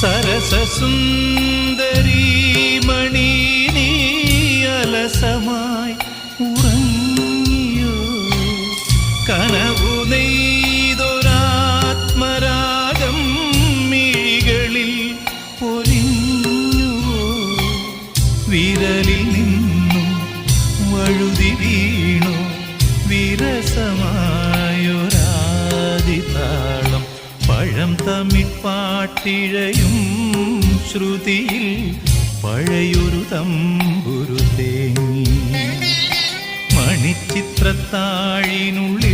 സരസസുന്ദരീ മണി നീ അലസമായി ഉറങ്ങിയോ? കനവു നെയ്തൊരാത്മരാഗം മിഴികളിൽ പൊലിഞ്ഞുവോ? വിരലിൽ നിന്നും വഴുതി വീണു വിരസമായൊരാദിതാളം. പഴം തമിഴ്പാട്ടിഴയും ശ്രുതിയിൽ പഴയൊരു തമ്പുരു തേങ്ങി. മണിച്ചിത്രത്താഴിനുള്ളിൽ